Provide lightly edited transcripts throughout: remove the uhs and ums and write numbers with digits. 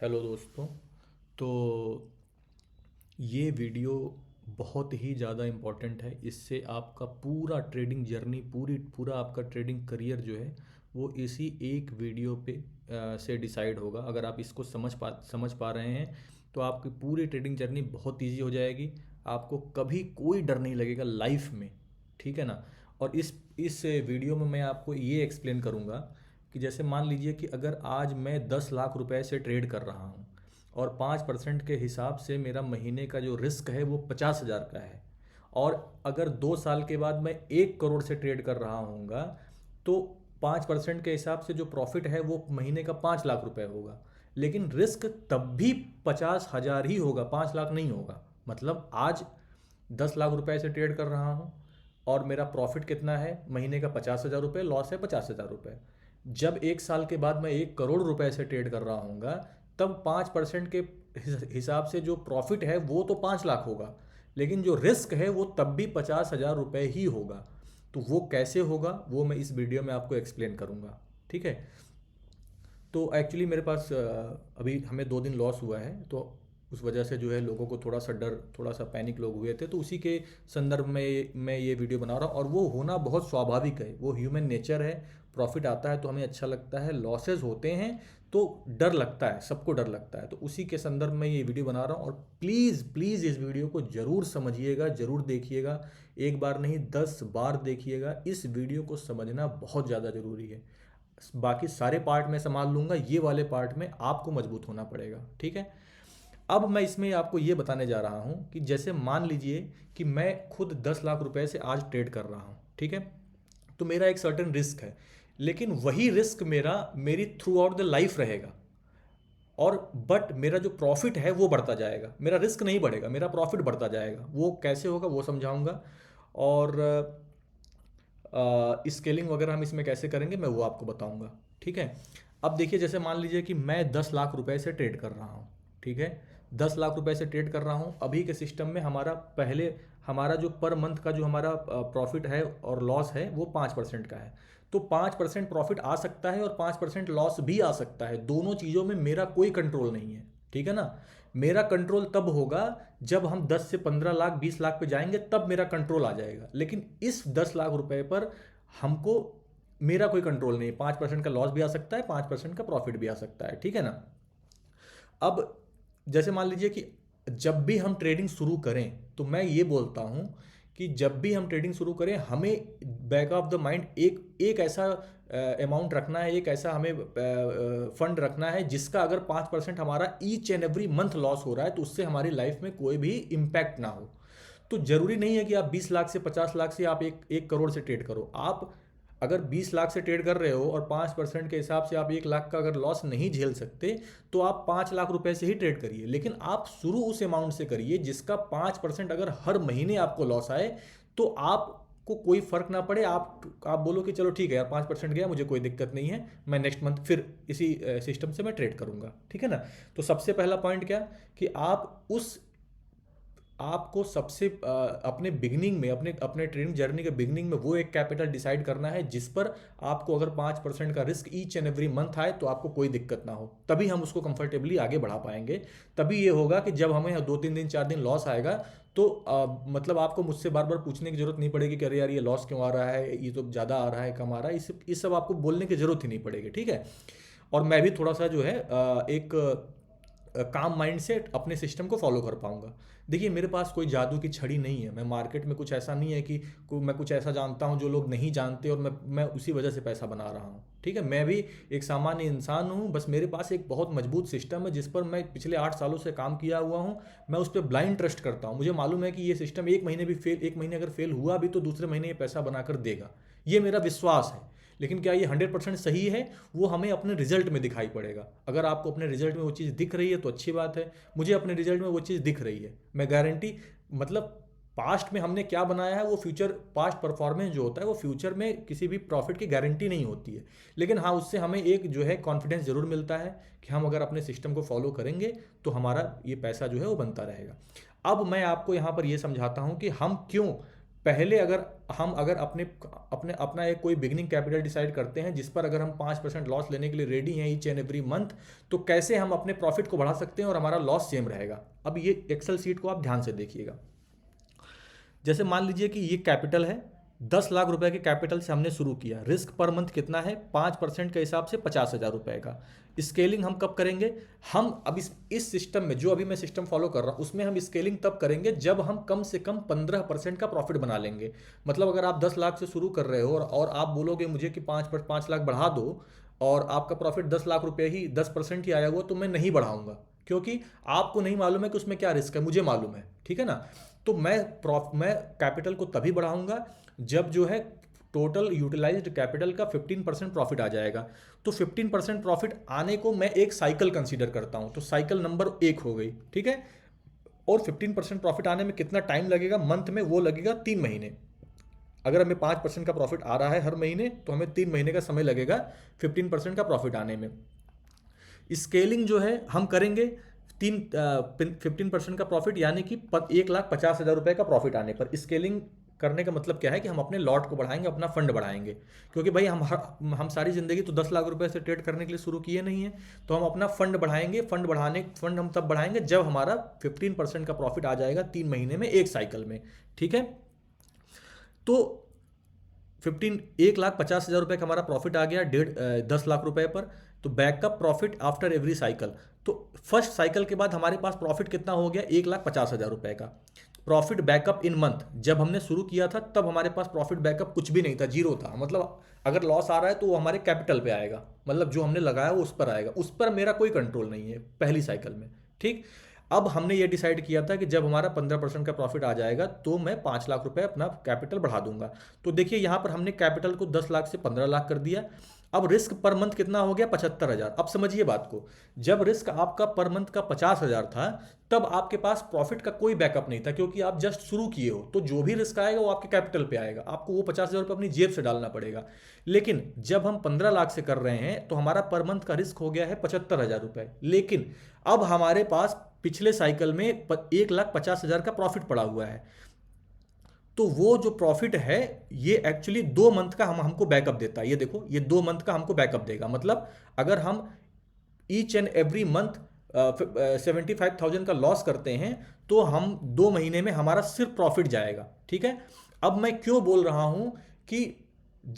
Hello दोस्तों। तो ये वीडियो बहुत ही ज़्यादा इम्पोर्टेंट है। इससे आपका पूरा ट्रेडिंग जर्नी पूरा आपका ट्रेडिंग करियर जो है वो इसी एक वीडियो पे से डिसाइड होगा। अगर आप इसको समझ पा रहे हैं तो आपकी पूरी ट्रेडिंग जर्नी बहुत इजी हो जाएगी। आपको कभी कोई डर नहीं लगेगा लाइफ में। ठीक है ना। और इस वीडियो में मैं आपको ये एक्सप्लेन करूँगा कि जैसे मान लीजिए कि अगर आज मैं 10 लाख रुपए से ट्रेड कर रहा हूँ और 5% के हिसाब से मेरा महीने का जो रिस्क है वो 50,000 का है। और अगर 2 साल के बाद मैं 1 करोड़ से ट्रेड कर रहा हूँगा तो 5% के हिसाब से जो प्रॉफिट है वो महीने का 5 लाख रुपए होगा। लेकिन रिस्क तब भी 50,000 ही होगा, 5 लाख नहीं होगा। मतलब आज 10 लाख रुपए से ट्रेड कर रहा हूँ और मेरा प्रॉफिट कितना है महीने का 50,000 रुपये, लॉस है 50,000 रुपये। जब 1 साल के बाद मैं 1 करोड़ रुपए से ट्रेड कर रहा हूँगा तब 5% के हिसाब से जो प्रॉफिट है वो तो 5 लाख होगा, लेकिन जो रिस्क है वो तब भी 50,000 रुपये ही होगा। तो वो कैसे होगा वो मैं इस वीडियो में आपको एक्सप्लेन करूँगा। ठीक है। तो एक्चुअली मेरे पास अभी हमें 2 दिन लॉस हुआ है, तो उस वजह से जो है लोगों को थोड़ा सा डर, थोड़ा सा पैनिक लोग हुए थे, तो उसी के संदर्भ में मैं ये वीडियो बना रहा हूँ। और वो होना बहुत स्वाभाविक है, वो ह्यूमन नेचर है। प्रॉफिट आता है तो हमें अच्छा लगता है, लॉसेज होते हैं तो डर लगता है, सबको डर लगता है। तो उसी के संदर्भ में ये वीडियो बना रहा हूँ। और प्लीज़ प्लीज़ इस वीडियो को ज़रूर समझिएगा, ज़रूर देखिएगा। एक बार नहीं 10 बार देखिएगा। इस वीडियो को समझना बहुत ज़्यादा ज़रूरी है। बाकी सारे पार्ट मैं संभाल लूँगा, ये वाले पार्ट में आपको मजबूत होना पड़ेगा। ठीक है। अब मैं इसमें आपको ये बताने जा रहा हूँ कि जैसे मान लीजिए कि मैं खुद 10 लाख रुपए से आज ट्रेड कर रहा हूँ। ठीक है। तो मेरा एक सर्टेन रिस्क है, लेकिन वही रिस्क मेरी थ्रू आउट द लाइफ रहेगा। और बट मेरा जो प्रॉफिट है वो बढ़ता जाएगा, मेरा रिस्क नहीं बढ़ेगा, मेरा प्रॉफिट बढ़ता जाएगा। वो कैसे होगा वो समझाऊंगा। और स्केलिंग वगैरह हम इसमें कैसे करेंगे मैं वो आपको बताऊंगा। ठीक है। अब देखिए, जैसे मान लीजिए कि मैं 10 लाख रुपए से ट्रेड कर रहा हूँ। ठीक है। 10 लाख रुपए से ट्रेड कर रहा हूँ। अभी के सिस्टम में हमारा जो पर मंथ का जो हमारा प्रॉफिट है और लॉस है वो 5% का है। तो 5% प्रॉफिट आ सकता है और 5% लॉस भी आ सकता है। दोनों चीज़ों में मेरा कोई कंट्रोल नहीं है। ठीक है ना। मेरा कंट्रोल तब होगा जब हम 10 से 15 लाख 20 लाख पे जाएंगे, तब मेरा कंट्रोल आ जाएगा। लेकिन इस 10 लाख रुपए पर हमको मेरा कोई कंट्रोल नहीं है। 5% का लॉस भी आ सकता है, 5% का प्रॉफिट भी आ सकता है। ठीक है ना। अब जैसे मान लीजिए कि जब भी हम ट्रेडिंग शुरू करें तो मैं ये बोलता हूं कि जब भी हम ट्रेडिंग शुरू करें हमें बैक ऑफ द माइंड एक एक ऐसा अमाउंट रखना है, एक ऐसा हमें फंड रखना है जिसका अगर 5% हमारा each and every month loss हो रहा है तो उससे हमारी लाइफ में कोई भी इम्पैक्ट ना हो। तो जरूरी नहीं है कि आप 20 लाख से 50 लाख से आप एक करोड़ से ट्रेड करो। आप अगर 20 लाख से ट्रेड कर रहे हो और 5% के हिसाब से आप 1 लाख का अगर लॉस नहीं झेल सकते तो आप 5 लाख रुपए से ही ट्रेड करिए। लेकिन आप शुरू उस अमाउंट से करिए जिसका 5% अगर हर महीने आपको लॉस आए तो आपको कोई फर्क ना पड़े। आप बोलो कि चलो ठीक है यार, 5% गया, मुझे कोई दिक्कत नहीं है, मैं नेक्स्ट मंथ फिर इसी सिस्टम से मैं ट्रेड करूंगा। ठीक है ना। तो सबसे पहला पॉइंट क्या कि आपको सबसे अपने बिगनिंग में, अपने अपने ट्रेडिंग जर्नी के बिगनिंग में वो एक कैपिटल डिसाइड करना है जिस पर आपको अगर 5% का risk each and every month आए तो आपको कोई दिक्कत ना हो। तभी हम उसको कंफर्टेबली आगे बढ़ा पाएंगे। तभी ये होगा कि जब हमें 2-3 दिन 4 दिन लॉस आएगा तो मतलब आपको मुझसे बार बार पूछने की जरूरत नहीं पड़ेगी कि अरे यार ये लॉस क्यों आ रहा है, ये तो ज़्यादा आ रहा है, कम आ रहा है। इस सब आपको बोलने की जरूरत ही नहीं पड़ेगी। ठीक है। और मैं भी थोड़ा सा जो है एक काम माइंड से अपने सिस्टम को फॉलो कर पाऊंगा। देखिए, मेरे पास कोई जादू की छड़ी नहीं है। मैं मार्केट में कुछ ऐसा नहीं है कि मैं कुछ ऐसा जानता हूं जो लोग नहीं जानते और मैं उसी वजह से पैसा बना रहा हूं। ठीक है। मैं भी एक सामान्य इंसान हूं, बस मेरे पास एक बहुत मजबूत सिस्टम है जिस पर मैं पिछले 8 सालों से काम किया हुआ हूं। मैं उस पर ब्लाइंड ट्रस्ट करता हूं। मुझे मालूम है कि ये सिस्टम एक महीने अगर फेल हुआ भी तो दूसरे महीने ये पैसा बनाकर देगा। ये मेरा विश्वास है। लेकिन क्या ये 100% सही है वो हमें अपने रिजल्ट में दिखाई पड़ेगा। अगर आपको अपने रिजल्ट में वो चीज़ दिख रही है तो अच्छी बात है। मुझे अपने रिजल्ट में वो चीज़ दिख रही है, मैं गारंटी, मतलब पास्ट में हमने क्या बनाया है वो फ्यूचर, पास्ट परफॉर्मेंस जो होता है वो फ्यूचर में किसी भी प्रॉफिट की गारंटी नहीं होती है। लेकिन हाँ, उससे हमें एक जो है कॉन्फिडेंस जरूर मिलता है कि हम अगर अपने सिस्टम को फॉलो करेंगे तो हमारा ये पैसा जो है वो बनता रहेगा। अब मैं आपको यहाँ पर ये समझाता हूँ कि हम क्यों पहले अगर अपने अपने अपना एक कोई बिगिनिंग कैपिटल डिसाइड करते हैं जिस पर अगर हम 5% लॉस लेने के लिए रेडी हैं ईच एंड एवरी मंथ, तो कैसे हम अपने प्रॉफिट को बढ़ा सकते हैं और हमारा लॉस सेम रहेगा। अब ये एक्सेल शीट को आप ध्यान से देखिएगा। जैसे मान लीजिए कि ये कैपिटल है, 10 लाख रुपए के कैपिटल से हमने शुरू किया। रिस्क पर मंथ कितना है? 5% के हिसाब से 50,000 रुपए का। स्केलिंग हम कब करेंगे? हम अब इस सिस्टम में, जो अभी मैं सिस्टम फॉलो कर रहा हूं, उसमें हम स्केलिंग तब करेंगे जब हम कम से कम 15% का प्रॉफिट बना लेंगे। मतलब अगर आप 10 लाख से शुरू कर रहे हो और आप बोलोगे मुझे कि 5 लाख बढ़ा दो, और आपका प्रॉफिट 10 लाख रुपए ही 10% ही आया हुआ, तो मैं नहीं बढ़ाऊंगा, क्योंकि आपको नहीं मालूम है कि उसमें क्या रिस्क है, मुझे मालूम है, ठीक है ना। तो मैं कैपिटल को तभी बढ़ाऊंगा जब जो है टोटल यूटिलाइज्ड कैपिटल का 15% प्रॉफिट आ जाएगा। तो 15% प्रॉफिट आने को मैं एक साइकिल कंसीडर करता हूं, तो साइकिल नंबर 1 हो गई, ठीक है। और 15% प्रॉफिट आने में कितना टाइम लगेगा मंथ में? वो लगेगा 3 महीने। अगर हमें 5% का प्रॉफिट आ रहा है हर महीने, तो हमें 3 महीने का समय लगेगा 15% का प्रॉफिट आने में। स्केलिंग जो है हम करेंगे 15% का प्रॉफिट, यानी कि 1,50,000 रुपए का प्रॉफिट आने पर। स्केलिंग करने का मतलब क्या है कि हम अपने लॉट को बढ़ाएंगे, अपना फंड बढ़ाएंगे, क्योंकि भाई हम सारी जिंदगी तो 10 लाख रुपए से ट्रेड करने के लिए शुरू किए नहीं है। तो हम अपना फंड बढ़ाएंगे। फंड हम तब बढ़ाएंगे जब हमारा 15% का प्रॉफिट आ जाएगा 3 महीने में, एक साइकिल में, ठीक है। तो 1,50,000 रुपए का हमारा प्रॉफिट आ गया 10 लाख रुपए पर। तो backup profit after every cycle, तो फर्स्ट साइकिल के बाद हमारे पास प्रॉफिट कितना हो गया? 1,50,000 रुपए का प्रॉफिट बैकअप इन मंथ। जब हमने शुरू किया था तब हमारे पास प्रॉफिट बैकअप कुछ भी नहीं था, जीरो था। मतलब अगर लॉस आ रहा है तो वो हमारे कैपिटल पे आएगा, मतलब जो हमने लगाया वो उस पर आएगा, उस पर मेरा कोई कंट्रोल नहीं है पहली साइकिल में, ठीक। अब हमने ये डिसाइड किया था कि जब हमारा 15% का प्रॉफिट आ जाएगा तो मैं 5 लाख रुपए अपना कैपिटल बढ़ा दूंगा। तो देखिए यहाँ पर हमने कैपिटल को 10 लाख से 15 लाख कर दिया। अब रिस्क पर मंथ कितना हो गया? 75,000। अब समझिए बात को, जब रिस्क आपका पर मंथ का 50,000 था, तब आपके पास प्रॉफिट का कोई बैकअप नहीं था, क्योंकि आप जस्ट शुरू किए हो। तो जो भी रिस्क आएगा वो आपके कैपिटल पे आएगा, आपको वो 50,000 रुपये अपनी जेब से डालना पड़ेगा। लेकिन जब हम 15 लाख से कर रहे हैं तो हमारा पर मंथ का रिस्क हो गया है 75,000 रुपये। लेकिन अब हमारे पास पिछले साइकिल में 1,50,000 का प्रॉफिट पड़ा हुआ है। तो वो जो प्रॉफिट है ये एक्चुअली 2 मंथ का हमको बैकअप देता है। ये देखो, ये 2 मंथ का हमको बैकअप देगा। मतलब अगर हम ईच एंड एवरी मंथ 75,000 का लॉस करते हैं तो हम 2 महीने में हमारा सिर्फ प्रॉफिट जाएगा, ठीक है। अब मैं क्यों बोल रहा हूं कि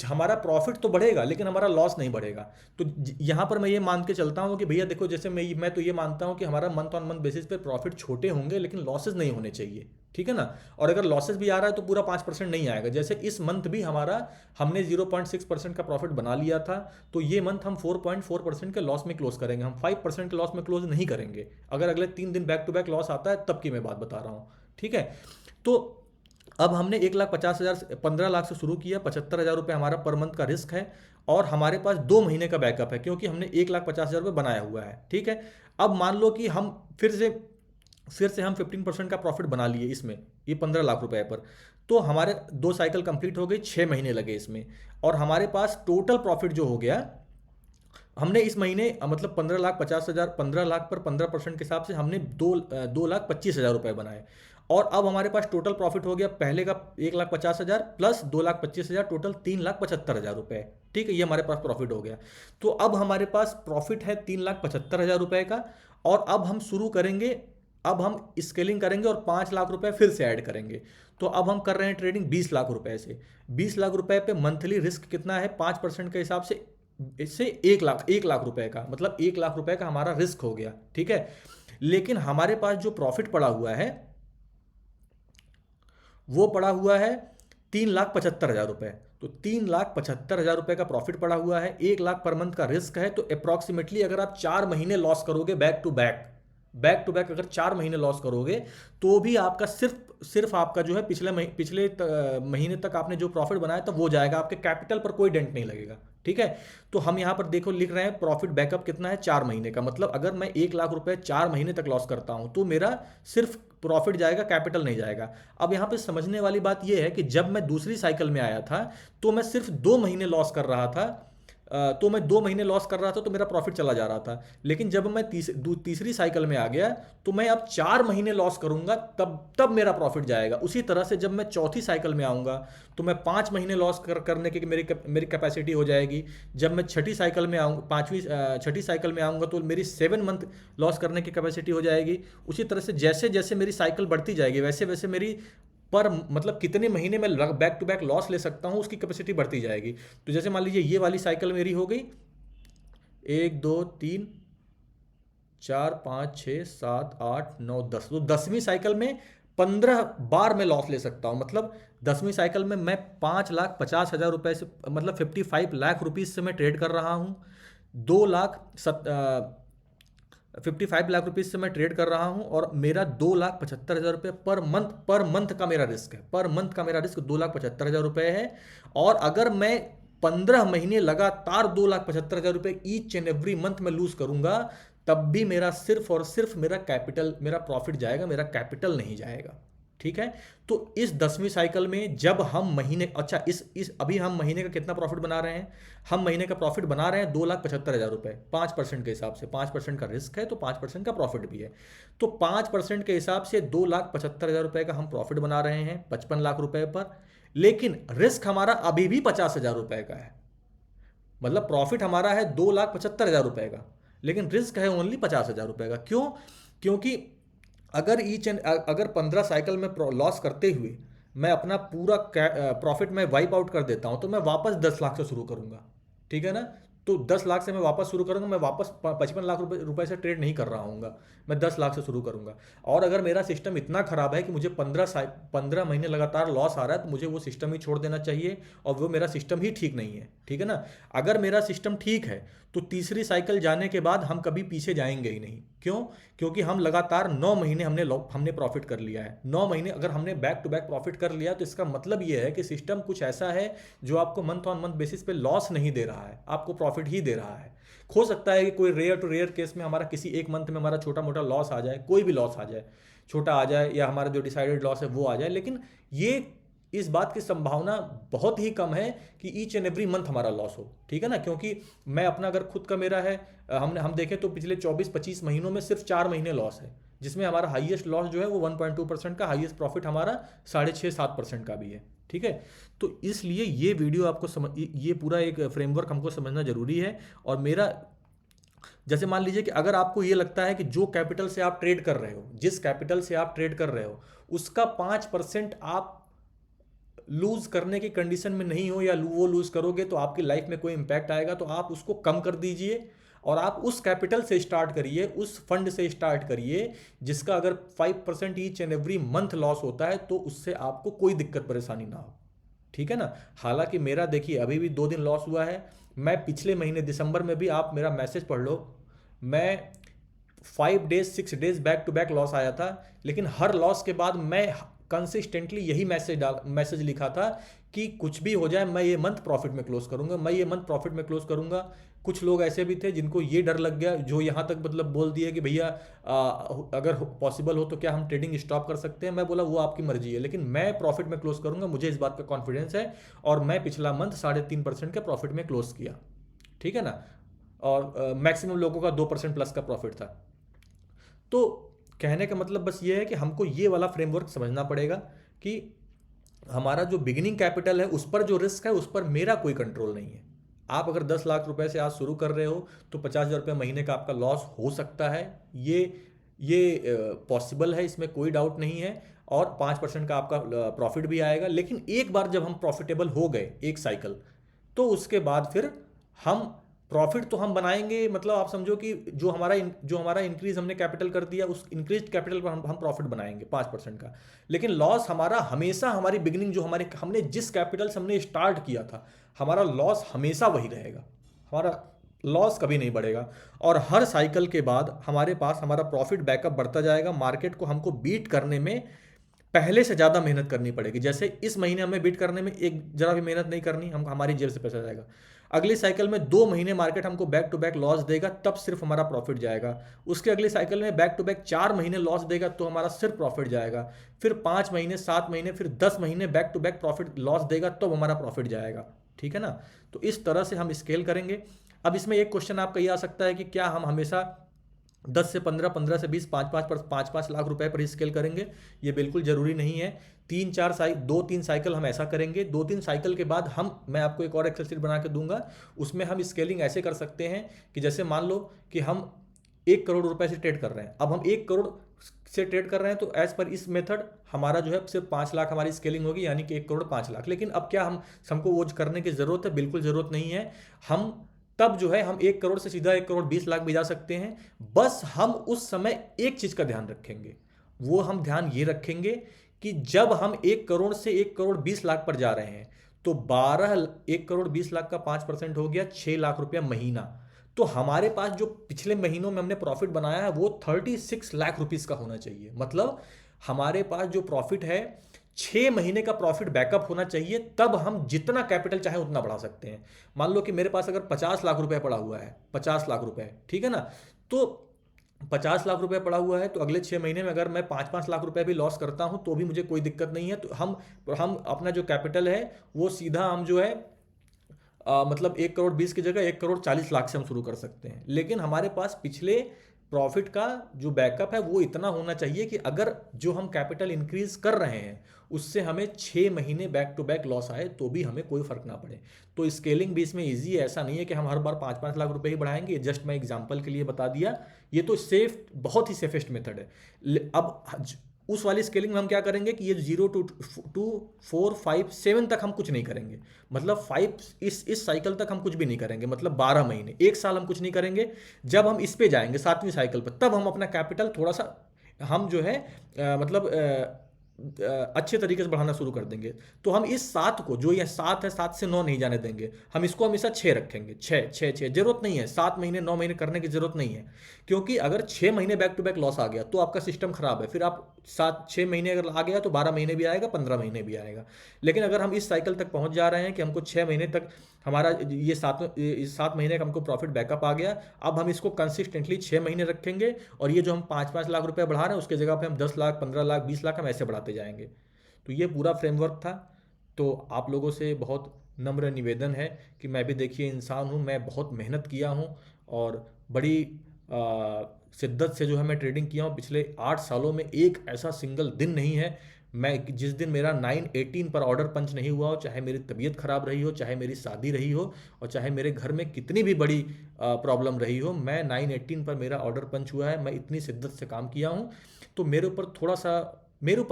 हमारा प्रॉफिट तो बढ़ेगा लेकिन हमारा लॉस नहीं बढ़ेगा। तो यहां पर मैं ये मान के चलता हूं कि भैया देखो, जैसे मैं तो ये मानता हूं कि हमारा मंथ ऑन मंथ बेसिस पे प्रॉफिट छोटे होंगे लेकिन लॉसेस नहीं होने चाहिए, ठीक है ना। और अगर लॉसेस भी आ रहा है तो पूरा 5% नहीं आएगा। जैसे इस मंथ भी हमने 0.6% का प्रॉफिट बना लिया था, तो ये मंथ हम 4.4% के लॉस में क्लोज करेंगे। हम 5% के लॉस में क्लोज नहीं करेंगे। अगर अगले 3 दिन बैक टू बैक लॉस आता है तब की मैं बात बता रहा हूं, ठीक है। तो अब हमने 1,50,000 15 लाख से शुरू किया, 75,000 रुपये हमारा पर मंथ का रिस्क है, और हमारे पास 2 महीने का बैकअप है, क्योंकि हमने 1,50,000 रुपये बनाया हुआ है, ठीक है। अब मान लो कि हम फिर से हम 15% का प्रॉफिट बना लिए इसमें, ये 15 लाख रुपए पर। तो हमारे 2 साइकिल कंप्लीट हो गई, 6 महीने लगे इसमें, और हमारे पास टोटल प्रॉफिट जो हो गया, हमने इस महीने मतलब 15,50,000, 15 लाख पर 15% के हिसाब से हमने 2,25,000 रुपये बनाए। और अब हमारे पास टोटल प्रॉफिट हो गया पहले का 1,50,000 प्लस 2,25,000, टोटल 3,75,000 रुपये, ठीक है। ये हमारे पास प्रॉफिट हो गया। तो अब हमारे पास प्रॉफिट है 3,75,000 रुपये का, और अब हम शुरू करेंगे, अब हम स्केलिंग करेंगे और 5 लाख रुपए फिर से ऐड करेंगे। तो अब हम कर रहे हैं ट्रेडिंग 20 लाख रुपए से। 20 लाख रुपए पे मंथली रिस्क कितना है? 5% के हिसाब से इससे 1 लाख रुपए का, मतलब 1 लाख रुपए का हमारा रिस्क हो गया, ठीक है। लेकिन हमारे पास जो प्रॉफिट पड़ा हुआ है वो पड़ा हुआ है 3,75,000 रुपए। तो 3,75,000 रुपए का प्रॉफिट पड़ा हुआ है, 1 लाख पर मंथ का रिस्क है। तो अप्रॉक्सीमेटली अगर आप 4 महीने लॉस करोगे बैक टू बैक अगर 4 महीने लॉस करोगे, तो भी आपका सिर्फ आपका जो है पिछले महीने तक आपने जो प्रॉफिट बनाया था वो जाएगा, आपके कैपिटल पर कोई डेंट नहीं लगेगा, ठीक है। तो हम यहां पर देखो लिख रहे हैं प्रॉफिट बैकअप कितना है? 4 महीने का। मतलब अगर मैं 1 लाख रुपए 4 महीने तक लॉस करता हूं तो मेरा सिर्फ प्रॉफिट जाएगा, कैपिटल नहीं जाएगा। अब यहां पे समझने वाली बात यह है कि जब मैं दूसरी साइकिल में आया था तो मैं सिर्फ 2 महीने लॉस कर रहा था तो मैं 2 महीने लॉस कर रहा था तो मेरा प्रॉफिट चला जा रहा था। लेकिन जब मैं तीसरी साइकिल में आ गया तो मैं अब 4 महीने लॉस करूंगा, तब तब मेरा प्रॉफिट जाएगा। उसी तरह से जब मैं चौथी साइकिल में आऊंगा तो मैं 5 महीने लॉस करने की मेरी कैपेसिटी हो जाएगी। जब मैं छठी साइकिल में आऊँगा, छठी साइकिल में आऊँगा तो मेरी 7 मंथ लॉस करने की कैपेसिटी हो जाएगी। उसी तरह से जैसे जैसे मेरी साइकिल बढ़ती जाएगी वैसे वैसे मेरी पर मतलब कितने महीने में बैक टू बैक लॉस ले सकता हूँ उसकी कैपेसिटी बढ़ती जाएगी। तो जैसे मान लीजिए ये वाली साइकिल मेरी हो गई 1 2 3 4 5 6 7 8 9 10, तो 10वीं साइकिल में 15 बार मैं लॉस ले सकता हूँ। मतलब 10वीं साइकिल में मैं 5,50,000 रुपए से, मतलब 55 लाख रुपीज़ से मैं ट्रेड कर रहा हूँ। 55 लाख रुपीज़ से मैं ट्रेड कर रहा हूँ और मेरा 2,75,000 रुपये पर मंथ का मेरा रिस्क है। पर मंथ का मेरा रिस्क 2,75,000 रुपये है। और अगर मैं 15 महीने लगातार 2,75,000 रुपये ईच एंड एवरी मंथ में लूज करूंगा, तब भी मेरा सिर्फ और सिर्फ मेरा प्रॉफिट जाएगा, मेरा कैपिटल नहीं जाएगा। ठीक है। तो इस 10वीं साइकिल में जब हम महीने, अच्छा इस अभी हम महीने का कितना प्रॉफिट बना रहे हैं? हम महीने का प्रॉफिट बना रहे हैं 2,75,000 रुपये, 5% के हिसाब से। 5% का रिस्क है तो 5% का प्रॉफिट भी है। तो 5% के हिसाब से 2,75,000 रुपये का हम प्रॉफिट बना रहे हैं 55 लाख रुपए पर। लेकिन रिस्क हमारा अभी भी 50,000 रुपये का है। मतलब प्रॉफिट हमारा है 2,75,000 रुपये का, लेकिन रिस्क है ओनली 50,000 रुपये का। क्यों? क्योंकि अगर 15 साइकिल में लॉस करते हुए मैं अपना पूरा प्रॉफिट में वाइप आउट कर देता हूं तो मैं वापस 10 लाख से शुरू करूंगा। ठीक है ना? तो 10 लाख से मैं वापस शुरू करूंगा, मैं वापस 55 लाख रुपए से ट्रेड नहीं कर रहा हूँ, मैं 10 लाख से शुरू करूंगा। और अगर मेरा सिस्टम इतना खराब है कि मुझे 15 महीने लगातार लॉस आ रहा है तो मुझे वो सिस्टम ही छोड़ देना चाहिए, और वो मेरा सिस्टम ही ठीक नहीं है। ठीक है ना? अगर मेरा सिस्टम ठीक है तो तीसरी साइकिल जाने के बाद हम कभी पीछे जाएंगे ही नहीं। क्यों? क्योंकि हम लगातार 9 महीने हमने प्रॉफिट कर लिया है। 9 महीने अगर हमने बैक टू बैक प्रॉफिट कर लिया तो इसका मतलब ये है कि सिस्टम कुछ ऐसा है जो आपको मंथ ऑन मंथ बेसिस पे लॉस नहीं दे रहा है, आपको प्रॉफिट ही दे रहा है। हो सकता है कि कोई रेयर टू रेयर केस में हमारा किसी एक मंथ में हमारा छोटा मोटा लॉस आ जाए, कोई भी लॉस आ जाए, छोटा आ जाए, या हमारा जो डिसाइडेड लॉस है वो आ जाए, लेकिन ये इस बात की संभावना बहुत ही कम है कि ईच एंड एवरी मंथ हमारा लॉस हो। ठीक है ना? क्योंकि मैं अपना अगर खुद का मेरा है, हम देखें तो पिछले 24-25 महीनों में सिर्फ 4 महीने लॉस है, जिसमें हमारा हाईएस्ट लॉस जो है वो 1.2% का, हाईएस्ट प्रॉफिट हमारा 6.5-7% का भी है। ठीक है। तो इसलिए ये वीडियो आपको ये पूरा एक फ्रेमवर्क हमको समझना जरूरी है। और मेरा, जैसे मान लीजिए कि अगर आपको ये लगता है कि जो कैपिटल से आप ट्रेड कर रहे हो, जिस कैपिटल से आप ट्रेड कर रहे हो, उसका 5% आप लूज करने की कंडीशन में नहीं हो, या वो लूज करोगे तो आपकी लाइफ में कोई इंपैक्ट आएगा, तो आप उसको कम कर दीजिए और आप उस कैपिटल से स्टार्ट करिए, उस फंड से स्टार्ट करिए जिसका अगर 5% each and every month loss होता है तो उससे आपको कोई दिक्कत परेशानी ना हो। ठीक है ना? हालांकि मेरा देखिए अभी भी 2 दिन लॉस हुआ है। मैं पिछले महीने दिसंबर में भी, आप मेरा मैसेज पढ़ लो, मैं 5 days 6 days back to back loss आया था, लेकिन हर लॉस के बाद मैं कंसिस्टेंटली यही मैसेज लिखा था कि कुछ भी हो जाए मैं ये मंथ प्रॉफिट में क्लोज करूंगा, मैं ये मंथ प्रॉफिट में क्लोज करूंगा। कुछ लोग ऐसे भी थे जिनको ये डर लग गया, जो यहाँ तक मतलब बोल दिए कि भैया अगर पॉसिबल हो तो क्या हम ट्रेडिंग स्टॉप कर सकते हैं? मैं बोला वो आपकी मर्जी है, लेकिन मैं प्रॉफिट में क्लोज करूंगा, मुझे इस बात का कॉन्फिडेंस है। और मैं पिछला मंथ 3.5% के प्रॉफिट में क्लोज किया। ठीक है ना? और मैक्सिमम लोगों का 2% प्लस का प्रॉफिट था। तो कहने का मतलब बस ये है कि हमको ये वाला फ्रेमवर्क समझना पड़ेगा कि हमारा जो बिगिनिंग कैपिटल है उस पर जो रिस्क है उस पर मेरा कोई कंट्रोल नहीं है। आप अगर 10 लाख रुपए से आज शुरू कर रहे हो तो 50,000 रुपये महीने का आपका लॉस हो सकता है, ये पॉसिबल है, इसमें कोई डाउट नहीं है। और 5% का आपका प्रॉफिट भी आएगा। लेकिन एक बार जब हम प्रॉफिटेबल हो गए एक साइकिल, तो उसके बाद फिर हम प्रॉफिट तो हम बनाएंगे, मतलब आप समझो कि जो हमारा इंक्रीज हमने कैपिटल कर दिया, उस इंक्रीज कैपिटल पर हम प्रॉफिट बनाएंगे 5% का। लेकिन लॉस हमारा हमेशा, हमारी बिगिनिंग जो हमने जिस कैपिटल से हमने स्टार्ट किया था, हमारा लॉस हमेशा वही रहेगा, हमारा लॉस कभी नहीं बढ़ेगा। और हर साइकिल के बाद हमारे पास हमारा प्रॉफिट बैकअप बढ़ता जाएगा। मार्केट को हमको बीट करने में पहले से ज़्यादा मेहनत करनी पड़ेगी। जैसे इस महीने हमें बीट करने में एक जरा भी मेहनत नहीं करनी, हमारी जेब से पैसा जाएगा। अगली साइकिल में 2 महीने मार्केट हमको बैक टू बैक लॉस देगा, तब सिर्फ हमारा प्रॉफिट जाएगा। उसके अगली साइकिल में बैक टू बैक 4 महीने लॉस देगा तो हमारा सिर्फ प्रॉफिट जाएगा। फिर 5 महीने, 7 महीने, फिर 10 महीने back to back profit loss देगा तो हमारा प्रॉफिट जाएगा। ठीक है ना। तो इस तरह से हम स्केल करेंगे। अब इसमें एक क्वेश्चन आपका ये आ सकता है कि क्या हम हमेशा 10 से 15, 15 से 20, 5-5 लाख रुपए पर ही स्केल करेंगे? ये बिल्कुल ज़रूरी नहीं है। 2-3 साइकिल हम ऐसा करेंगे। 2-3 साइकिल के बाद मैं आपको एक और एक्सेल शीट बना के दूंगा, उसमें हम स्केलिंग ऐसे कर सकते हैं कि जैसे मान लो कि हम 1 करोड़ रुपए से ट्रेड कर रहे हैं। अब हम 1 करोड़ से ट्रेड कर रहे हैं, तो एज पर इस मेथड हमारा जो है सिर्फ 5 लाख हमारी स्केलिंग होगी, यानी कि 1 करोड़ 5 लाख। लेकिन अब क्या हमको वो करने की ज़रूरत है? बिल्कुल ज़रूरत नहीं है। हम तब जो है हम 1 करोड़ से सीधा 1 करोड़ 20 लाख भी जा सकते हैं। बस हम उस समय एक चीज़ का ध्यान रखेंगे, वो हम ध्यान ये रखेंगे कि जब हम 1 करोड़ से 1 करोड़ 20 लाख पर जा रहे हैं, तो 1 करोड़ 20 लाख का 5% हो गया 6 लाख रुपया महीना। तो हमारे पास जो पिछले महीनों में हमने प्रॉफिट बनाया है वो 36 लाख रुपीज़ का होना चाहिए। मतलब हमारे पास जो प्रॉफिट है 6 महीने का प्रॉफिट बैकअप होना चाहिए, तब हम जितना कैपिटल चाहे उतना बढ़ा सकते हैं। मान लो कि मेरे पास अगर 50 लाख रुपए पड़ा हुआ है, 50 लाख रुपए, ठीक है ना। तो 50 लाख रुपए पड़ा हुआ है, तो अगले 6 महीने में अगर मैं 5-5 लाख रुपए भी लॉस करता हूं तो भी मुझे कोई दिक्कत नहीं है। तो हम अपना जो कैपिटल है वो सीधा हम जो है मतलब 1 करोड़ 20 की जगह 1 करोड़ 40 लाख से हम शुरू कर सकते हैं। लेकिन हमारे पास पिछले प्रॉफिट का जो बैकअप है वो इतना होना चाहिए कि अगर जो हम कैपिटल इंक्रीज कर रहे हैं उससे हमें 6 महीने बैक टू बैक लॉस आए तो भी हमें कोई फर्क ना पड़े। तो स्केलिंग भी इसमें ईजी है, ऐसा नहीं है कि हम हर बार 5-5 लाख रुपए ही बढ़ाएंगे। जस्ट मैं एग्जांपल के लिए बता दिया। ये तो बहुत ही सेफेस्ट मेथड है। अब उस वाली स्केलिंग में हम क्या करेंगे कि ये 0 to 4, 5, 7 तक हम कुछ नहीं करेंगे। मतलब 5 इस साइकिल तक हम कुछ भी नहीं करेंगे, मतलब 12 महीने, 1 साल हम कुछ नहीं करेंगे। जब हम इस पे जाएंगे 7वीं साइकिल पर, तब हम अपना कैपिटल थोड़ा सा हम जो है मतलब अच्छे तरीके से बढ़ाना शुरू कर देंगे। तो हम इस 7 को, जो ये 7 है, 7 से 9 नहीं जाने देंगे। हम इसको हमेशा 6 रखेंगे। 6 6 6 जरूरत नहीं है 7 महीने 9 महीने करने की जरूरत नहीं है। क्योंकि अगर 6 महीने बैक टू बैक लॉस आ गया तो आपका सिस्टम खराब है। फिर आप 6 महीने अगर आ गया तो 12 महीने भी आएगा, 15 महीने भी आएगा। लेकिन अगर हम इस साइकिल तक पहुंच जा रहे हैं कि हमको 6 महीने तक हमारा ये 7 महीने का हमको प्रॉफिट बैकअप आ गया, अब हम इसको कंसिस्टेंटली 6 महीने रखेंगे। और ये जो हम 5-5 लाख रुपए बढ़ा रहे हैं उसके जगह पे हम 10 लाख, 15 लाख, 20 लाख हम ऐसे बढ़ाते जाएंगे। तो ये पूरा फ्रेमवर्क था। तो आप लोगों से बहुत नम्र निवेदन है कि मैं भी देखिए इंसान हूँ, मैं बहुत मेहनत किया हूँ और बड़ी शिद्दत से जो है मैं ट्रेडिंग किया हूँ। पिछले 8 सालों में एक ऐसा सिंगल दिन नहीं है मैं जिस दिन मेरा 9-18 पर ऑर्डर पंच नहीं हुआ हो, चाहे मेरी तबीयत खराब रही हो, चाहे मेरी शादी रही हो, और चाहे मेरे घर में कितनी भी बड़ी प्रॉब्लम रही हो, मैं 9-18 पर मेरा ऑर्डर पंच हुआ है। मैं इतनी शिद्दत से काम किया हूँ। तो मेरे ऊपर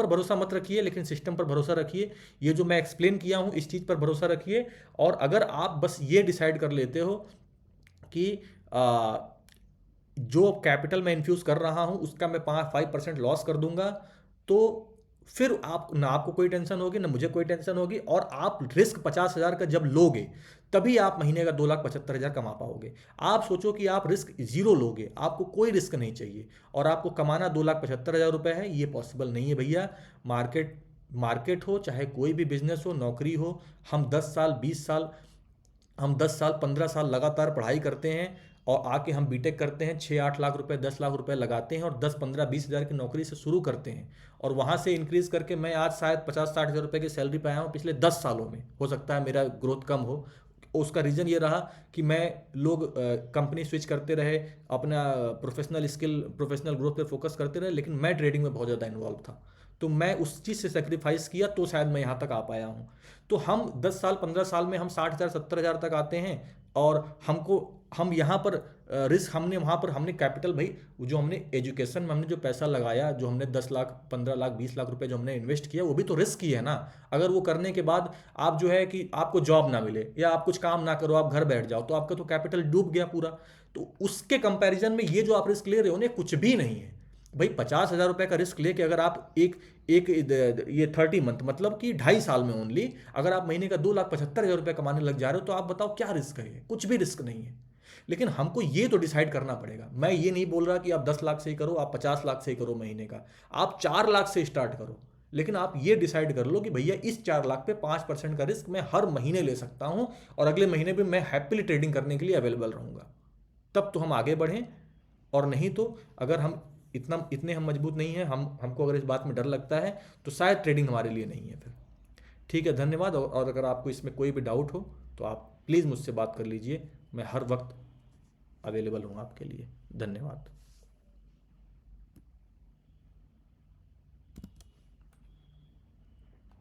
भरोसा मत रखिए, लेकिन सिस्टम पर भरोसा रखिए। ये जो मैं एक्सप्लेन किया हूँ इस चीज़ पर भरोसा रखिए। और अगर आप बस ये डिसाइड कर लेते हो कि जो कैपिटल मैं इन्फ्यूज़ कर रहा हूँ उसका मैं 5% लॉस कर दूंगा, तो फिर आप ना आपको कोई टेंशन होगी ना मुझे कोई टेंशन होगी। और आप रिस्क 50,000 का जब लोगे तभी आप महीने का 2,75,000 कमा पाओगे। आप सोचो कि आप रिस्क 0 लोगे, आपको कोई रिस्क नहीं चाहिए और आपको कमाना 2,75,000 रुपये है, ये पॉसिबल नहीं है भैया। मार्केट हो चाहे कोई भी बिजनेस हो, नौकरी हो, हम 10 साल 15 साल लगातार पढ़ाई करते हैं और आके हम बीटेक करते हैं, 6-8 लाख रुपए 10 लाख रुपए लगाते हैं और 10-15-20 हज़ार की नौकरी से शुरू करते हैं। और वहाँ से इंक्रीज़ करके मैं आज शायद 50-60 हज़ार रुपये की सैलरी पे आया हूँ पिछले 10 सालों में। हो सकता है मेरा ग्रोथ कम हो, उसका रीज़न ये रहा कि लोग कंपनी स्विच करते रहे, अपना प्रोफेशनल ग्रोथ पे फोकस करते रहे, लेकिन मैं ट्रेडिंग में बहुत ज़्यादा इन्वॉल्व था। तो मैं उस चीज़ से सेक्रीफाइस किया तो शायद मैं यहाँ तक आ पाया हूँ। तो हम 10 साल 15 साल में हम 60,000 70,000 तक आते हैं। और हम यहाँ पर रिस्क हमने कैपिटल भाई, जो हमने एजुकेशन में हमने जो पैसा लगाया, जो हमने 10 लाख 15 लाख 20 लाख रुपए जो हमने इन्वेस्ट किया, वो भी तो रिस्क ही है ना। अगर वो करने के बाद आप जो है कि आपको जॉब ना मिले या आप कुछ काम ना करो, आप घर बैठ जाओ, तो आपका तो कैपिटल डूब गया पूरा। तो उसके कंपैरिजन में ये जो आप रिस्क ले रहे हो ना कुछ भी नहीं है भाई। 50,000 रुपए का रिस्क लेके अगर आप ये 30 मंथ मतलब कि 2.5 साल में ओनली अगर आप महीने का 2,75,000 रुपये कमाने लग जा रहे हो, तो आप बताओ क्या रिस्क है? कुछ भी रिस्क नहीं है। लेकिन हमको ये तो डिसाइड करना पड़ेगा। मैं ये नहीं बोल रहा कि आप 10 लाख से ही करो, आप 50 लाख से ही करो महीने का, आप 4 लाख से स्टार्ट करो। लेकिन आप ये डिसाइड कर लो कि भैया इस 4 लाख पे 5% का रिस्क मैं हर महीने ले सकता हूँ और अगले महीने भी मैं हैप्पीली ट्रेडिंग करने के लिए अवेलेबल रहूँगा। तब तो हम आगे बढ़ें। और नहीं तो अगर हम इतने हम मजबूत नहीं हैं, हमको अगर इस बात में डर लगता है तो शायद ट्रेडिंग हमारे लिए नहीं है फिर। ठीक है, धन्यवाद। और अगर आपको इसमें कोई भी डाउट हो तो आप प्लीज़ मुझसे बात कर लीजिए, मैं हर वक्त अवेलेबल हूँ आपके लिए। धन्यवाद।